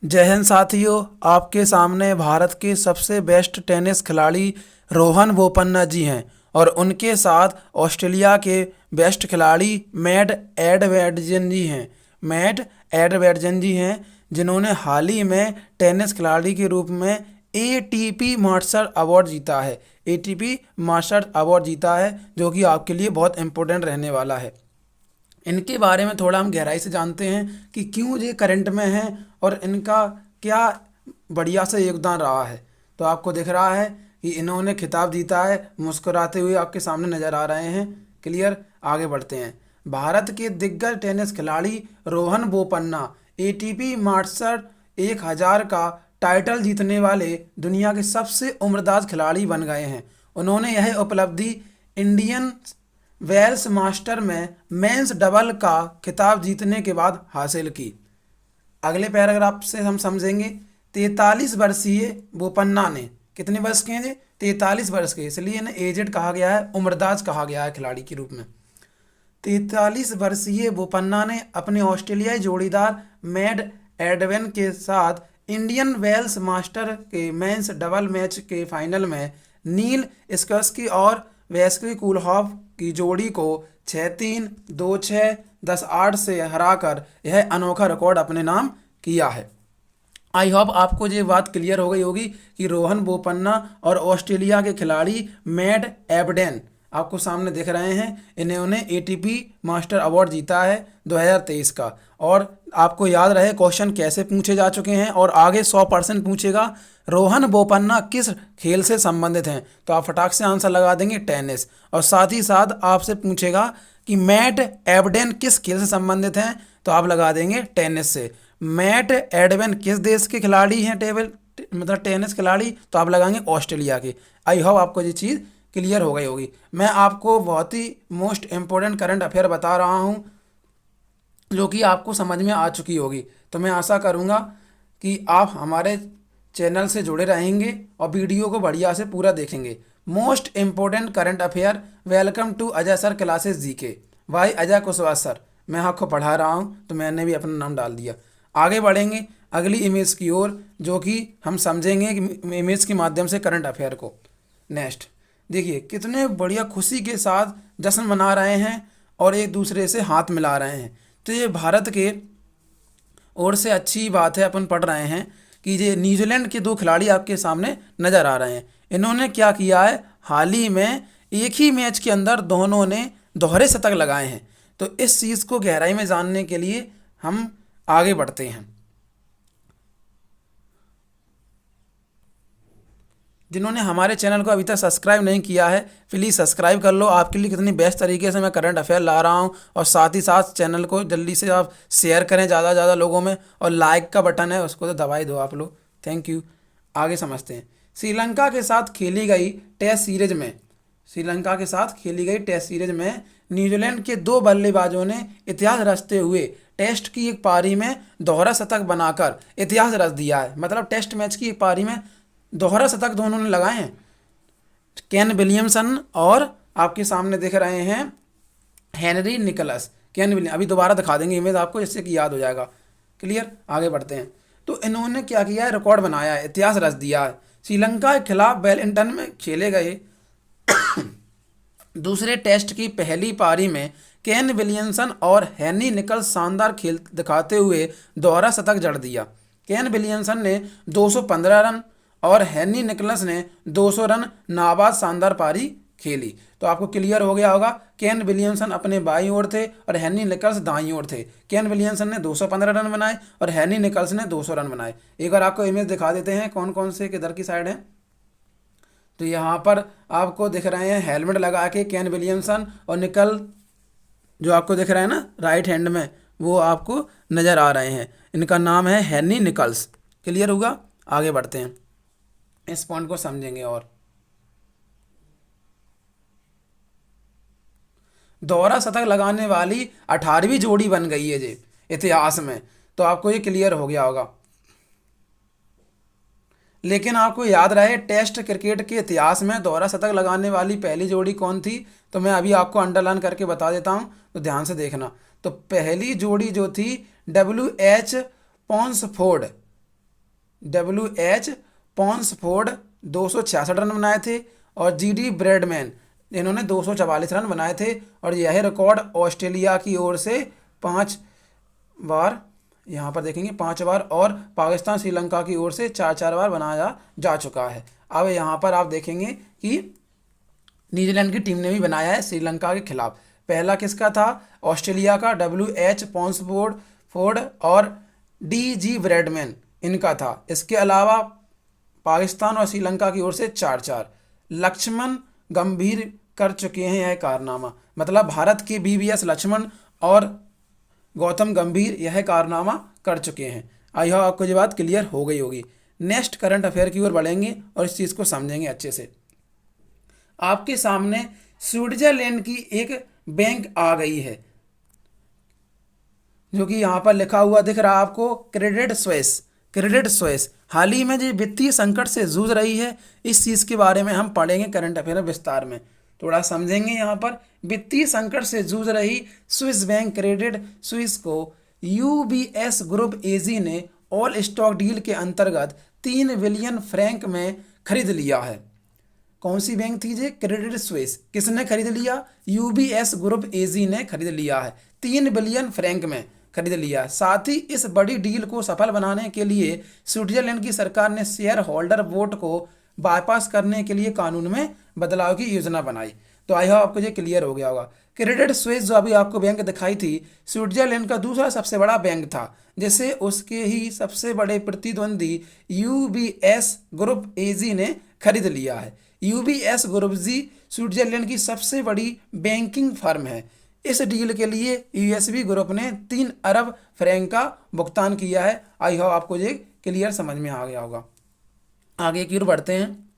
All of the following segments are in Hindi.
जय हिंद साथियों, आपके सामने भारत के सबसे बेस्ट टेनिस खिलाड़ी रोहन बोपन्ना जी हैं और उनके साथ ऑस्ट्रेलिया के बेस्ट खिलाड़ी मैट एडवर्डजन जी हैं। मैट एडवर्डजन जी हैं जिन्होंने हाल ही में टेनिस खिलाड़ी के रूप में एटीपी मास्टर अवार्ड जीता है। एटीपी मास्टर अवार्ड जीता है जो कि आपके लिए बहुत इम्पोर्टेंट रहने वाला है। इनके बारे में थोड़ा हम गहराई से जानते हैं कि क्यों ये करंट में हैं और इनका क्या बढ़िया से योगदान रहा है। तो आपको दिख रहा है कि इन्होंने खिताब जीता है, मुस्कुराते हुए आपके सामने नजर आ रहे हैं। क्लियर, आगे बढ़ते हैं। भारत के दिग्गज टेनिस खिलाड़ी रोहन बोपन्ना एटीपी मास्टर 1000 का टाइटल जीतने वाले दुनिया के सबसे उम्रदराज खिलाड़ी बन गए हैं। उन्होंने यह उपलब्धि इंडियन वेल्स मास्टर में मेंस डबल का खिताब जीतने के बाद हासिल की। अगले पैराग्राफ से हम समझेंगे। 43 वर्षीय बोपन्ना ने, कितने वर्ष के हैं जी? 43 वर्ष के, इसलिए इन्हें एजेड कहा गया है, उम्रदराज कहा गया है खिलाड़ी के रूप में। 43 वर्षीय बोपन्ना ने अपने ऑस्ट्रेलियाई जोड़ीदार मैट एडवन के साथ इंडियन वेल्स मास्टर के मेंस डबल मैच के फाइनल में नील स्कर्स्की और वेस्ली कूलहॉफ की जोड़ी को 6-3, 2-6, 10-8 से हराकर यह अनोखा रिकॉर्ड अपने नाम किया है। आई होप आपको ये बात क्लियर हो गई होगी कि रोहन बोपन्ना और ऑस्ट्रेलिया के खिलाड़ी मैट एबडेन आपको सामने दिख रहे हैं। इन्होंने एटीपी मास्टर अवार्ड जीता है 2023 का। और आपको याद रहे क्वेश्चन कैसे पूछे जा चुके हैं और आगे 100% पूछेगा रोहन बोपन्ना किस खेल से संबंधित हैं, तो आप फटाक से आंसर लगा देंगे टेनिस। और साथ ही साथ आपसे पूछेगा कि मैट एबडेन किस खेल से संबंधित हैं, तो आप लगा देंगे टेनिस से। मैट एडवन किस देश के खिलाड़ी हैं, मतलब टेनिस खिलाड़ी, तो आप लगाएंगे ऑस्ट्रेलिया के। आई होप आपको ये चीज़ क्लियर हो गई होगी। मैं आपको बहुत ही मोस्ट इम्पोर्टेंट करंट अफेयर बता रहा हूँ जो कि आपको समझ में आ चुकी होगी। तो मैं आशा करूँगा कि आप हमारे चैनल से जुड़े रहेंगे और वीडियो को बढ़िया से पूरा देखेंगे। Most important current affair. Welcome to Ajay sir classes GK भाई अजय कुशवाहा सर। मैं आपको पढ़ा रहा हूँ तो मैंने भी अपना नाम डाल दिया। आगे बढ़ेंगे अगली इमेज की ओर, जो कि हम समझेंगे कि इमेज के माध्यम से करंट अफेयर को। नेक्स्ट देखिए, कितने बढ़िया खुशी के साथ जश्न मना रहे हैं और एक दूसरे से हाथ मिला रहे हैं। तो ये भारत के ओर से अच्छी बात है। अपन पढ़ रहे हैं कि ये न्यूजीलैंड के दो खिलाड़ी आपके सामने नज़र आ रहे हैं। इन्होंने क्या किया है, हाल ही में एक ही मैच के अंदर दोनों ने दोहरे शतक लगाए हैं। तो इस चीज़ को गहराई में जानने के लिए हम आगे बढ़ते हैं। जिन्होंने हमारे चैनल को अभी तक सब्सक्राइब नहीं किया है, प्लीज़ सब्सक्राइब कर लो। आपके लिए कितनी बेस्ट तरीके से मैं करंट अफेयर ला रहा हूँ। और साथ ही साथ चैनल को जल्दी से आप शेयर करें ज़्यादा से ज़्यादा लोगों में, और लाइक का बटन है उसको तो दबाई दो आप लोग। Thank you. आगे समझते हैं। श्रीलंका के साथ खेली गई टेस्ट सीरीज में न्यूजीलैंड के दो बल्लेबाजों ने इतिहास रचते हुए टेस्ट की एक पारी में दोहरा शतक बनाकर इतिहास रच दिया है। मतलब टेस्ट मैच की एक पारी में दोहरा शतक दोनों ने लगाए हैं। केन विलियमसन और आपके सामने दिख रहे हैं हेनरी निकलस। केन विलियम अभी दोबारा दिखा देंगे इमेज आपको, जिससे कि याद हो जाएगा। क्लियर, आगे बढ़ते हैं। तो इन्होंने क्या किया है, रिकॉर्ड बनाया है, इतिहास रच दिया है। श्रीलंका के खिलाफ वेलिंगटन में खेले गए दूसरे टेस्ट की पहली पारी में केन विलियमसन और हेनरी निकल्स शानदार खेल दिखाते हुए दोहरा शतक जड़ दिया। केन विलियमसन ने 215 रन और हेनरी निकलस ने 200 रन नाबाद शानदार पारी खेली। तो आपको क्लियर हो गया होगा, केन विलियमसन अपने बाईं ओर थे और हेनरी निकल्स दाईं ओर थे। केन विलियमसन ने 215 रन बनाए और हेनरी निकल्स ने 200 रन बनाए। एक बार आपको इमेज दिखा देते हैं कौन कौन से किधर की साइड है। तो यहाँ पर आपको दिख रहे हैं हेलमेट लगा के केन विलियमसन, और निकल जो आपको दिख रहा है ना राइट हैंड में, वो आपको नज़र आ रहे हैं। इनका नाम है हेनरी निकल्स। क्लियर होगा, आगे बढ़ते हैं, इस पॉइंट को समझेंगे। और दोहरा शतक लगाने वाली 18वीं जोड़ी बन गई है ये इतिहास में। तो आपको ये क्लियर हो गया होगा। लेकिन आपको याद रहे टेस्ट क्रिकेट के इतिहास में दोहरा शतक लगाने वाली पहली जोड़ी कौन थी, तो मैं अभी आपको अंडरलाइन करके बता देता हूं, तो ध्यान से देखना। तो पहली जोड़ी जो थी WH पॉन्सफोर्ड WH पॉन्सफोर्ड 266 रन बनाए थे और GD ब्रैडमैन इन्होंने 244 रन बनाए थे। और यह रिकॉर्ड ऑस्ट्रेलिया की ओर से 5 बार, यहाँ पर देखेंगे 5 बार, और पाकिस्तान श्रीलंका की ओर से 4 बार बनाया जा चुका है। अब यहाँ पर आप देखेंगे कि न्यूजीलैंड की टीम ने भी बनाया है श्रीलंका के खिलाफ। पहला किसका था? ऑस्ट्रेलिया का WH पॉन्सफोर्ड और DG ब्रैडमैन इनका था। इसके अलावा पाकिस्तान और श्रीलंका की ओर से 4-4। लक्ष्मण गंभीर कर चुके हैं यह कारनामा, मतलब भारत के BVS लक्ष्मण और गौतम गंभीर यह कारनामा कर चुके हैं। आई होप आपको ये बात क्लियर हो गई होगी। नेक्स्ट करंट अफेयर की ओर बढ़ेंगे और इस चीज़ को समझेंगे अच्छे से। आपके सामने स्विट्जरलैंड की एक बैंक आ गई है, जो कि यहाँ पर लिखा हुआ दिख रहा है आपको, क्रेडिट स्विस। क्रेडिट स्विस हाल ही में जो वित्तीय संकट से जूझ रही है, इस चीज़ के बारे में हम पढ़ेंगे करंट अफेयर विस्तार में, थोड़ा समझेंगे। यहाँ पर वित्तीय संकट से जूझ रही स्विस बैंक क्रेडिट स्विस को UBS ग्रुप AG ने ऑल स्टॉक डील के अंतर्गत 3 बिलियन फ्रैंक में खरीद लिया है। कौन सी बैंक थी ये? Credit Suisse. किसने खरीद लिया? UBS ग्रुप AG ने खरीद लिया है, 3 बिलियन फ्रैंक में खरीद लिया। साथ ही इस बड़ी डील को सफल बनाने के लिए स्विट्जरलैंड की सरकार ने शेयर होल्डर वोट को बाईपास करने के लिए कानून में बदलाव की योजना बनाई। तो आई होप आपको ये क्लियर हो गया होगा। क्रेडिट स्विस जो अभी आपको बैंक दिखाई थी, स्विट्जरलैंड का दूसरा सबसे बड़ा बैंक था, जिसे उसके ही सबसे बड़े प्रतिद्वंदी UBS ग्रुप AG ने खरीद लिया है। UBS ग्रुप जी स्विट्जरलैंड की सबसे बड़ी बैंकिंग फर्म है। इस डील के लिए USB ग्रुप ने 3 अरब फ्रैंक का भुगतान किया है। आई होप आपको ये क्लियर समझ में आ गया होगा। आगे की ओर बढ़ते हैं।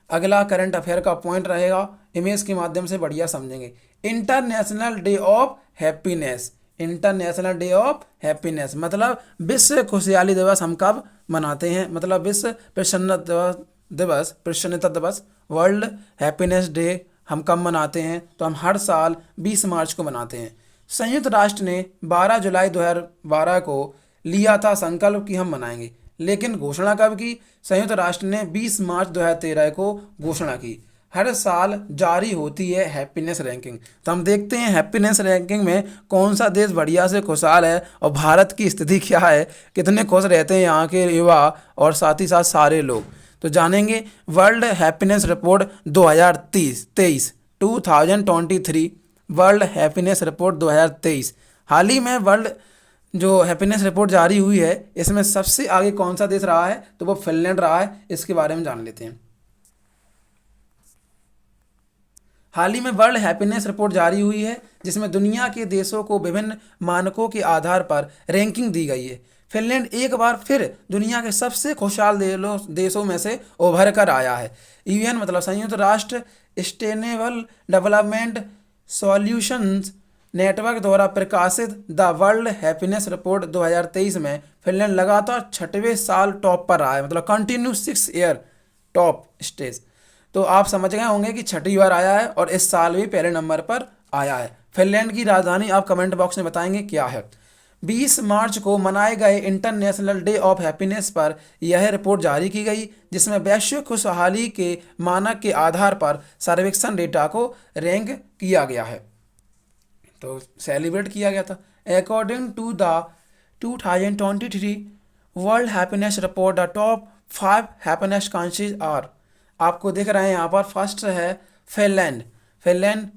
अगला करंट अफेयर का पॉइंट रहेगा, इमेज के माध्यम से बढ़िया समझेंगे। International day of happiness. International day of happiness मतलब विश्व खुशहाली दिवस हम कब मनाते हैं? मतलब विश्व प्रसन्नता दिवस, वर्ल्ड हैप्पीनेस डे हम कब मनाते हैं? तो हम हर साल 20 मार्च को मनाते हैं। संयुक्त राष्ट्र ने 12 जुलाई 2012 को लिया था संकल्प कि हम मनाएंगे, लेकिन घोषणा कब की? संयुक्त राष्ट्र ने 20 मार्च 2013 को घोषणा की। हर साल जारी होती है हैप्पीनेस रैंकिंग। तो हम देखते हैं हैप्पीनेस रैंकिंग में कौन सा देश बढ़िया से खुशहाल है और भारत की स्थिति क्या है, कितने खुश रहते हैं यहाँ के युवा और साथ ही साथ सारे लोग। तो जानेंगे world happiness report 2023 world happiness report 2023। हाल ही में वर्ल्ड जो हैप्पीनेस रिपोर्ट जारी हुई है, इसमें सबसे आगे कौन सा देश रहा है? तो वो फिनलैंड रहा है। इसके बारे में जान लेते हैं। हाल ही में वर्ल्ड हैप्पीनेस रिपोर्ट जारी हुई है, जिसमें दुनिया के देशों को विभिन्न मानकों के आधार पर रैंकिंग दी गई है। फिनलैंड एक बार फिर दुनिया के सबसे खुशहाल देशों में से उभर कर आया है। UN मतलब संयुक्त राष्ट्र सस्टेनेबल डेवलपमेंट सॉल्यूशंस नेटवर्क द्वारा प्रकाशित द वर्ल्ड हैप्पीनेस रिपोर्ट 2023 में फिनलैंड लगातार 6वें साल टॉप पर रहा है, मतलब कंटिन्यू 6 ईयर टॉप स्टेज। तो आप समझ गए होंगे कि 6वीं बार आया है और इस साल भी पहले नंबर पर आया है। फिनलैंड की राजधानी आप कमेंट बॉक्स में बताएंगे क्या है। 20 मार्च को मनाए गए इंटरनेशनल डे ऑफ हैप्पीनेस पर यह रिपोर्ट जारी की गई, जिसमें वैश्विक खुशहाली के मानक के आधार पर सर्वेक्षण डेटा को रैंक किया गया है, तो सेलिब्रेट किया गया था। According to the 2023 world happiness report the top 5 happiness countries are, आपको दिख रहे हैं यहाँ पर। फर्स्ट है Finland,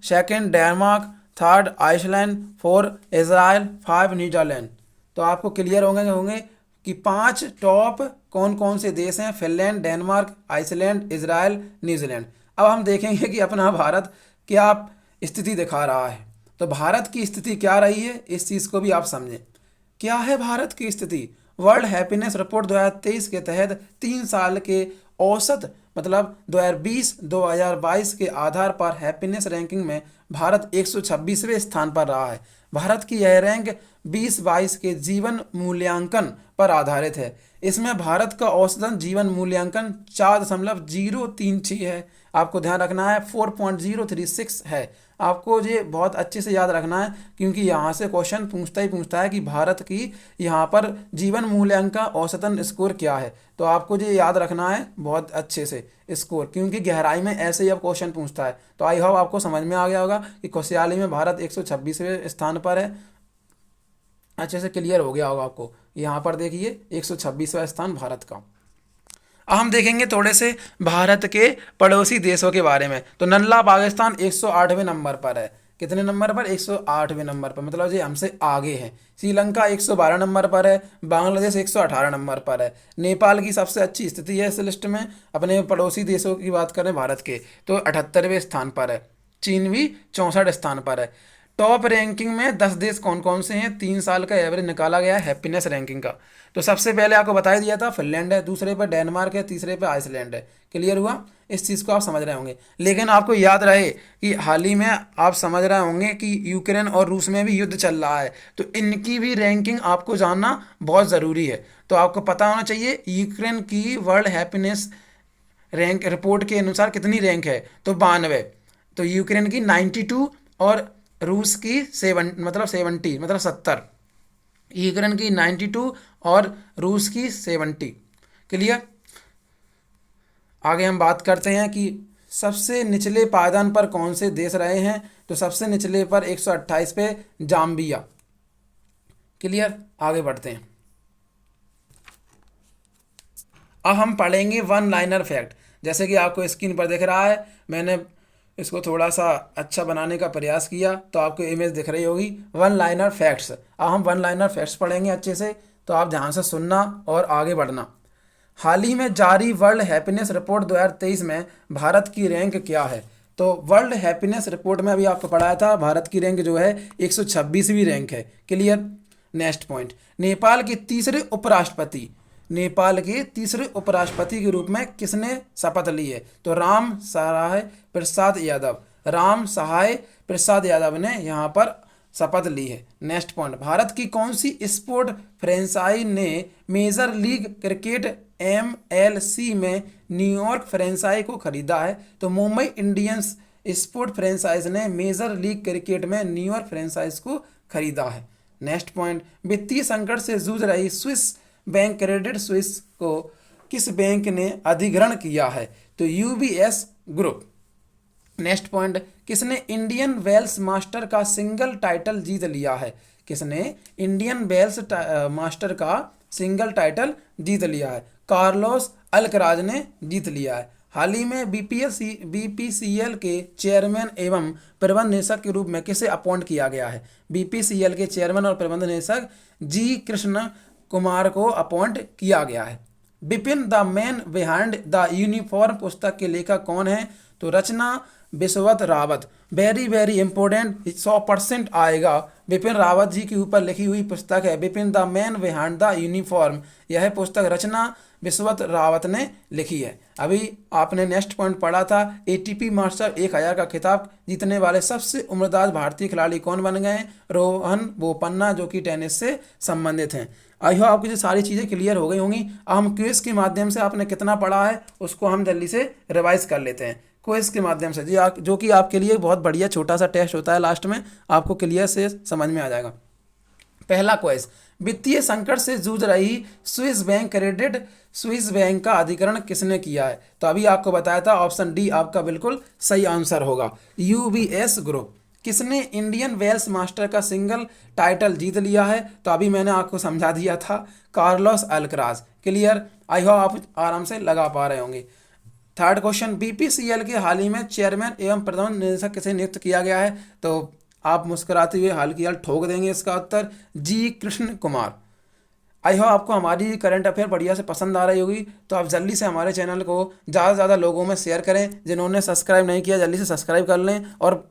second Denmark, third Iceland, 4 Israel, 5 New Zealand. तो आपको क्लियर होंगे कि 5 टॉप कौन कौन से देश हैं? Finland, Denmark, Iceland, Israel, New Zealand. अब हम देखेंगे कि अपना भारत क्या स्थिति दिखा रहा है। तो भारत की स्थिति क्या रही है, इस चीज़ को भी आप समझें। क्या है भारत की स्थिति? वर्ल्ड हैप्पीनेस रिपोर्ट 2023 के तहत 3 साल के औसत मतलब 2020-2022 के आधार पर हैप्पीनेस रैंकिंग में भारत 126वें स्थान पर रहा है। भारत की यह रैंक 2022 के जीवन मूल्यांकन पर आधारित है। इसमें भारत का औसतन जीवन मूल्यांकन 4.036 है। आपको ध्यान रखना है 4.036 है। आपको ये बहुत अच्छे से याद रखना है, क्योंकि यहाँ से क्वेश्चन पूछता ही पूछता है कि भारत की यहाँ पर जीवन मूल्यांकन का औसतन स्कोर क्या है। तो आपको ये याद रखना है बहुत अच्छे से स्कोर, क्योंकि गहराई में ऐसे ही अब क्वेश्चन पूछता है। तो आई होप आपको समझ में आ गया होगा कि खुशहाली में भारत 126वें स्थान पर है। अच्छे से क्लियर हो गया होगा आपको। यहाँ पर देखिए 126वां स्थान भारत का। अब हम देखेंगे थोड़े से भारत के पड़ोसी देशों के बारे में। तो नल्ला पाकिस्तान 108वें नंबर पर है। कितने नंबर पर? 108वें नंबर पर, मतलब ये हमसे आगे है। श्रीलंका 112 नंबर पर है। बांग्लादेश 118 नंबर पर है। नेपाल की सबसे अच्छी स्थिति है इस लिस्ट में। अपने पड़ोसी देशों की बात करें भारत के, तो 78वें स्थान पर है। चीन भी 64 स्थान पर है। टॉप रैंकिंग में 10 देश कौन कौन से हैं? 3 साल का एवरेज निकाला गया है हैप्पीनेस रैंकिंग का। तो सबसे पहले आपको बता ही दिया था फिनलैंड है, दूसरे पे डेनमार्क है, तीसरे पे आइसलैंड है। क्लियर हुआ? इस चीज़ को आप समझ रहे होंगे। लेकिन आपको याद रहे कि हाल ही में आप समझ रहे होंगे कि यूक्रेन और रूस में भी युद्ध चल रहा है, तो इनकी भी रैंकिंग आपको जानना बहुत ज़रूरी है। तो आपको पता होना चाहिए यूक्रेन की वर्ल्ड हैप्पीनेस रैंक रिपोर्ट के अनुसार कितनी रैंक है? तो 92। तो यूक्रेन की 92 और रूस की 70 मतलब 70। यूक्रेन की 92 और रूस की 70। क्लियर? आगे हम बात करते हैं कि सबसे निचले पायदान पर कौन से देश रहे हैं। तो सबसे निचले पर 128 पे जाम्बिया। क्लियर? आगे बढ़ते हैं। अब हम पढ़ेंगे वन लाइनर फैक्ट। जैसे कि आपको स्क्रीन पर दिख रहा है, मैंने इसको थोड़ा सा अच्छा बनाने का प्रयास किया, तो आपको इमेज दिख रही होगी वन लाइनर फैक्ट्स। अब हम वन लाइनर फैक्ट्स पढ़ेंगे अच्छे से, तो आप ध्यान से सुनना और आगे बढ़ना। हाल ही में जारी वर्ल्ड हैप्पीनेस रिपोर्ट 2023 में भारत की रैंक क्या है? तो वर्ल्ड हैप्पीनेस रिपोर्ट में अभी आपको पढ़ाया था, भारत की रैंक जो है 126वीं रैंक है। क्लियर? नेक्स्ट पॉइंट, नेपाल के तीसरे उपराष्ट्रपति के रूप में किसने शपथ ली है? तो राम सहाय प्रसाद यादव ने यहाँ पर शपथ ली है। नेक्स्ट पॉइंट, भारत की कौन सी स्पोर्ट फ्रेंचाइज ने मेजर लीग क्रिकेट MLC में न्यूयॉर्क फ्रेंचाइज को खरीदा है? तो मुंबई इंडियंस स्पोर्ट फ्रेंचाइज ने मेजर लीग क्रिकेट में न्यूयॉर्क फ्रेंचाइज को खरीदा है। नेक्स्ट पॉइंट, वित्तीय संकट से जूझ रही स्विस बैंक क्रेडिट स्विस को किस बैंक ने अधिग्रहण किया है? तो UBS ग्रुप। नेक्स्ट पॉइंट, किसने इंडियन वेल्स मास्टर का सिंगल टाइटल जीत लिया है? किसने इंडियन वेल्स मास्टर का सिंगल टाइटल जीत लिया है? कार्लोस अल्कराज ने जीत लिया है। हाल ही में BPCL के चेयरमैन एवं प्रबंध निदेशक के रूप में किसे अपॉइंट किया गया है? BPCL के चेयरमैन और प्रबंध निदेशक G कृष्ण कुमार को अपॉइंट किया गया है। Bipin the man behind the uniform पुस्तक के लेखक कौन है? तो रचना बिस्वत रावत। वेरी वेरी इंपॉर्टेंट, 100% आएगा। बिपिन रावत जी के ऊपर लिखी हुई पुस्तक है Bipin the man behind the uniform. यह पुस्तक रचना बिस्वत रावत ने लिखी है। अभी आपने नेक्स्ट पॉइंट पढ़ा था, ATP मास्टर 1000 का खिताब जीतने वाले सबसे उम्रदार भारतीय खिलाड़ी कौन बन गए हैं? रोहन बोपन्ना, जो कि टेनिस से संबंधित हैं। आई होप आपकी जो सारी चीज़ें क्लियर हो गई होंगी। अब हम क्विज के माध्यम से आपने कितना पढ़ा है उसको हम जल्दी से रिवाइज कर लेते हैं क्विज के माध्यम से, जो कि आपके लिए बहुत बढ़िया छोटा सा टेस्ट होता है, लास्ट में आपको क्लियर से समझ में आ जाएगा। पहला क्वेश्चन, वित्तीय संकट से जूझ रही स्विस बैंक का अधिग्रहण किसने किया है? तो अभी आपको बताया था, ऑप्शन डी आपका बिल्कुल सही आंसर होगा, UBS ग्रुप। किसने इंडियन वेल्स मास्टर का सिंगल टाइटल जीत लिया है? तो अभी मैंने आपको समझा दिया था, Carlos Alcaraz. Clear? I hope आप आराम से लगा पा रहे होंगे। थर्ड क्वेश्चन, BPCL के हाल ही में चेयरमैन एवं प्रबंध निदेशक किसे नियुक्त किया गया है? तो आप मुस्कुराते हुए हाल की हाल ठोक देंगे इसका उत्तर, G Krishna Kumar. I hope आपको हमारी करंट अफेयर बढ़िया से पसंद आ रही होगी। तो आप जल्दी से हमारे चैनल को ज़्यादा से ज़्यादा लोगों में शेयर करें। जिन्होंने सब्सक्राइब नहीं किया जल्दी से सब्सक्राइब कर लें, और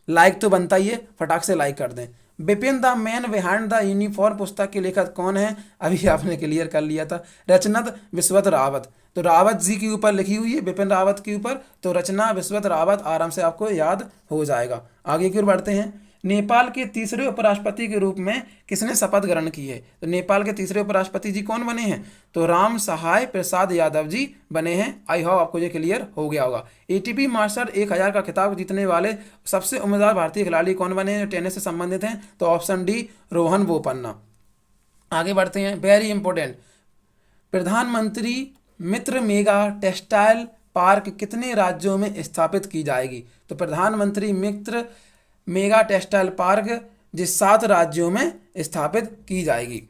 लाइक तो बनता ही है, फटाक से लाइक कर दें। Bipin the man behind the uniform पुस्तक के लेखक कौन है? अभी आपने क्लियर कर लिया था, रचना बिस्वत रावत। तो रावत जी के ऊपर लिखी हुई है, बिपिन रावत के ऊपर, तो रचना बिस्वत रावत आराम से आपको याद हो जाएगा। आगे की ओर बढ़ते हैं। नेपाल के तीसरे उपराष्ट्रपति के रूप में किसने शपथ ग्रहण की है? तो नेपाल के तीसरे उपराष्ट्रपति जी कौन बने हैं? तो राम सहाय प्रसाद यादव जी बने हैं। आई होप आपको ये क्लियर हो गया होगा। एटीपी मास्टर 1000 का खिताब जीतने वाले सबसे उम्मीदवार भारतीय खिलाड़ी कौन बने हैं जो टेनिस से संबंधित हैं? तो ऑप्शन डी, रोहन बोपन्ना। आगे बढ़ते हैं, वेरी इंपॉर्टेंट। प्रधानमंत्री मित्र मेगा टेक्सटाइल पार्क कितने राज्यों में स्थापित की जाएगी? तो प्रधानमंत्री मित्र मेगा टेक्सटाइल पार्क जिस 7 राज्यों में स्थापित की जाएगी।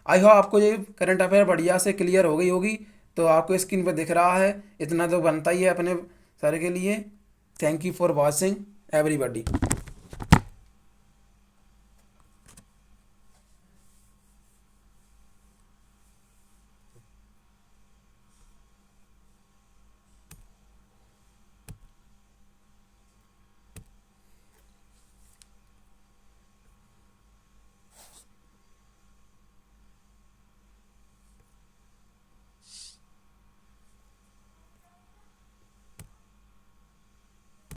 आई होप आपको ये करंट अफेयर बढ़िया से क्लियर हो गई होगी। तो आपको स्क्रीन पर दिख रहा है, इतना तो बनता ही है अपने सर के लिए। Thank you for watching everybody.